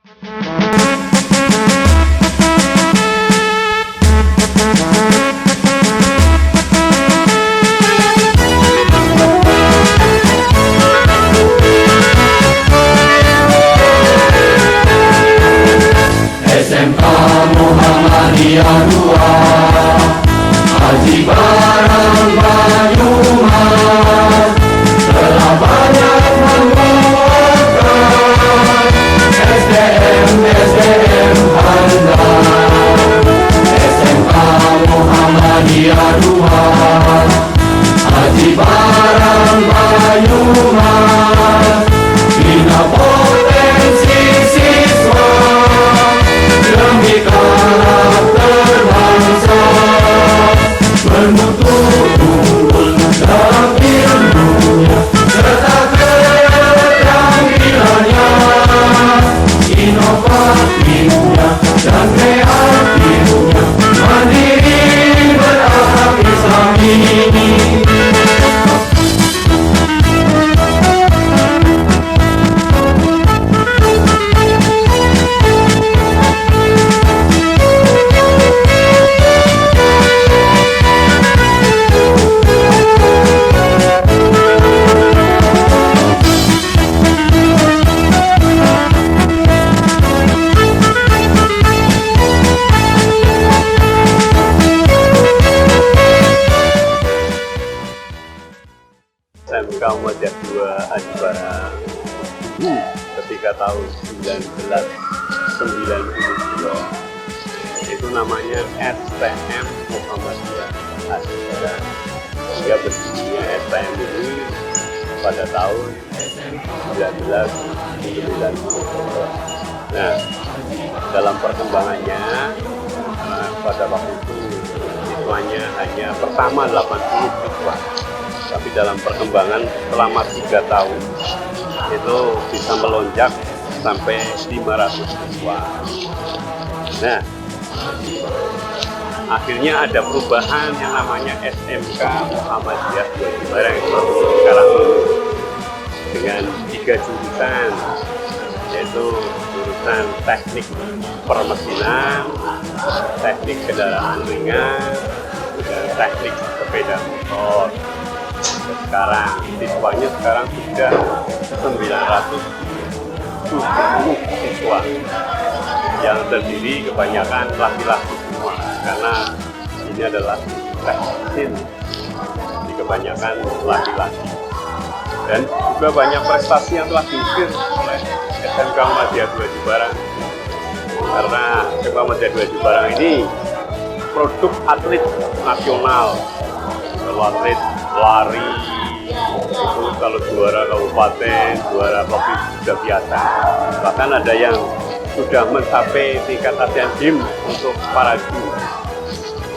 SMK Muhammadiyah 2 Haji Barang Banyumas telah banyak menguatkan SDM handal. SMK Muhammadiyah 2 Haji Barang Banyumas bina potensi siswa demi karakter bangsa, bermutu unggul dalam ilmunya serta keterampilannya, inovatifnya dan kreatifnya, mandiri berakhlak Islami. SMK Muhammadiyah 2 Haji Barang ketika tahun 1992 itu namanya STM Muhammadiyah Haji Barang, sehingga berdirinya STM ini pada tahun 1992. Nah, dalam perkembangannya pada waktu itu siswanya hanya pertama 80 siswa, tapi dalam perkembangan selama 3 tahun itu bisa melonjak sampai 500 siswa. Nah, akhirnya ada perubahan yang namanya SMK Muhammadiyah Haji Barang sekarang dengan 3 jurusan, yaitu jurusan teknik permesinan, teknik kendaraan ringan, dan teknik sepeda motor. Sekarang siswanya sudah 970 siswa yang terdiri kebanyakan laki-laki semua, karena ini adalah teknik di kebanyakan laki-laki. Dan juga banyak prestasi yang telah diukir oleh SMK Muhammadiyah 2 Haji Barang, karena SMK Muhammadiyah 2 Haji Barang ini produk atlet nasional. Kalau atlet lari itu kalau juara kabupaten, juara provinsi sudah biasa. Bahkan ada yang sudah mencapai tingkat Asian Games untuk para juru.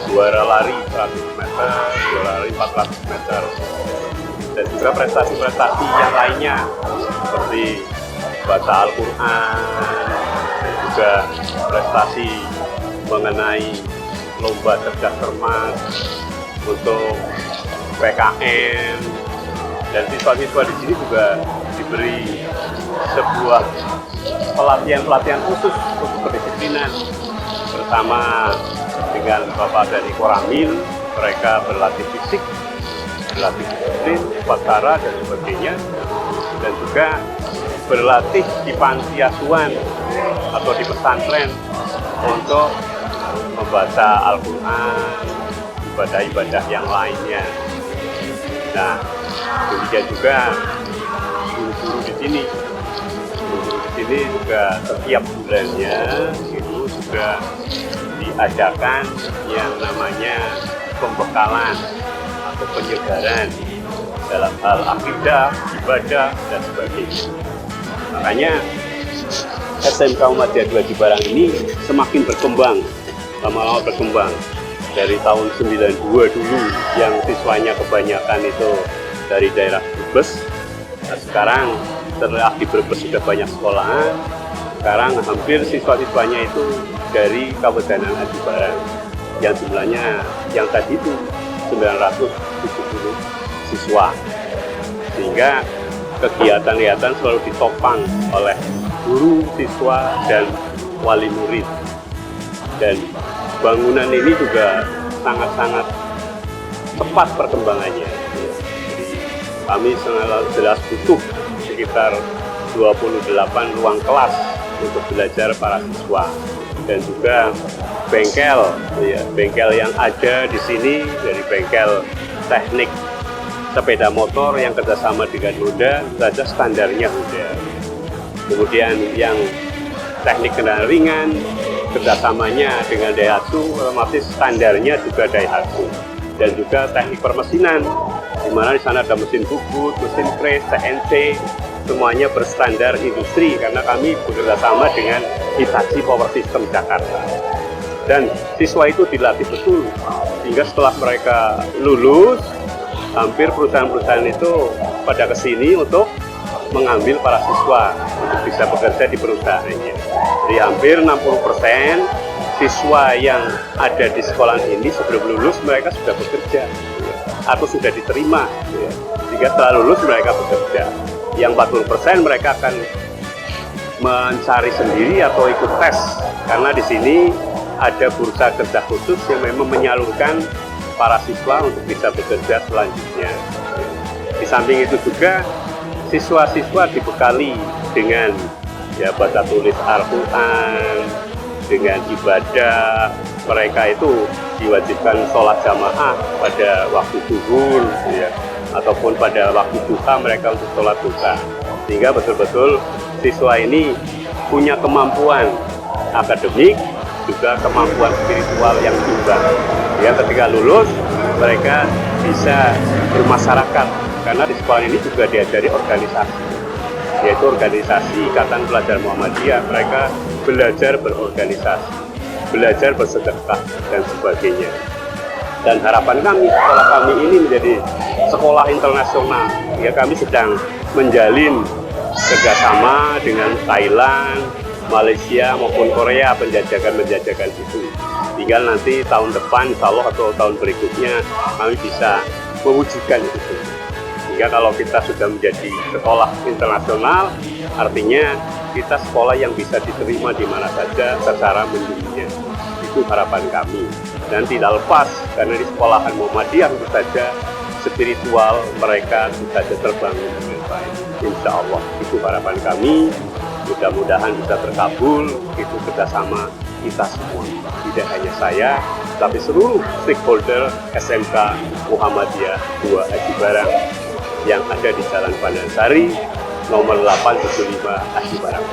Juara lari 100 meter, juara lari 400 meter. Dan juga prestasi-prestasi yang lainnya seperti baca Al-Quran, dan juga prestasi mengenai lomba cerdas cermat untuk PKN, dan siswa-siswa di sini juga diberi sebuah pelatihan khusus untuk kedisiplinan bersama dengan Bapak dari Koramil. Mereka berlatih fisik, berlatih disiplin, upacara dan sebagainya, dan juga berlatih di panti asuhan atau di pesantren untuk membaca Al-Quran, ibadah-ibadah yang lainnya. Nah, demikian juga guru-guru di sini. Guru-guru di sini juga setiap bulannya itu juga diadakan yang namanya pembekalan atau penyegaran dalam hal akidah, ibadah, dan sebagainya. Makanya SMK Muhammadiyah 2 Haji Barang ini semakin berkembang, lama-lama berkembang. Dari tahun 92 dulu yang siswanya kebanyakan itu dari daerah Brebes. Nah, sekarang setelah di Brebes sudah banyak sekolahan, sekarang hampir siswa-siswanya itu dari Kabupaten Haji Barang yang jumlahnya yang tadi itu 970 siswa, sehingga kegiatan-kegiatan selalu ditopang oleh guru, siswa, dan wali murid. Dan bangunan ini juga sangat-sangat cepat perkembangannya. Jadi, kami jelas butuh sekitar 28 ruang kelas untuk belajar para siswa, dan juga bengkel, ya, bengkel yang ada di sini dari bengkel teknik sepeda motor yang kerjasama dengan Honda saja standarnya Honda. Kemudian yang teknik kendaraan ringan kerjasamanya dengan Daihatsu, otomatis standarnya juga Daihatsu. Dan juga teknik permesinan, di mana di sana ada mesin bubut, mesin kres, CNC, semuanya berstandar industri karena kami bekerjasama dengan Hitachi Power System Jakarta. Dan siswa itu dilatih betul, sehingga setelah mereka lulus, hampir perusahaan-perusahaan itu pada kesini untuk mengambil para siswa untuk bisa bekerja di perusahaannya. Jadi hampir 60% siswa yang ada di sekolah ini sebelum lulus mereka sudah bekerja, atau sudah diterima, sehingga setelah lulus mereka bekerja. Yang 40% mereka akan mencari sendiri atau ikut tes, karena di sini ada bursa kerja khusus yang memang menyalurkan para siswa untuk bisa bekerja selanjutnya. Di samping itu juga siswa-siswa dibekali dengan ya baca tulis Al-Quran, dengan ibadah. Mereka itu diwajibkan sholat jamaah pada waktu zuhur, ya, ataupun pada waktu duha mereka untuk sholat duha. Sehingga betul-betul siswa ini punya kemampuan akademik, juga kemampuan spiritual yang imbang. Ya, ketika lulus mereka bisa bermasyarakat, karena di sekolah ini juga diajari organisasi, yaitu organisasi Ikatan Pelajar Muhammadiyah. Mereka belajar berorganisasi, belajar bersedekah dan sebagainya. Dan harapan kami, sekolah kami ini menjadi sekolah internasional. Ya, kami sedang menjalin kerjasama dengan Thailand, Malaysia maupun Korea, penjajakan itu. Tinggal nanti tahun depan, insya Allah, atau tahun berikutnya kami bisa mewujudkan itu. Sehingga kalau kita sudah menjadi sekolah internasional, artinya kita sekolah yang bisa diterima di mana saja secara mendunia. Itu harapan kami. Dan tidak lepas, karena di sekolahan Muhammadiyah tentu saja spiritual mereka tentu saja terbangun dengan baik. Insya Allah, itu harapan kami. Mudah-mudahan bisa terkabul, itu kerjasama kita semua. Tidak hanya saya, tapi seluruh stakeholder SMK Muhammadiyah 2 Aji Barang yang ada di Jalan Pandansari, nomor 875 Aji Barang.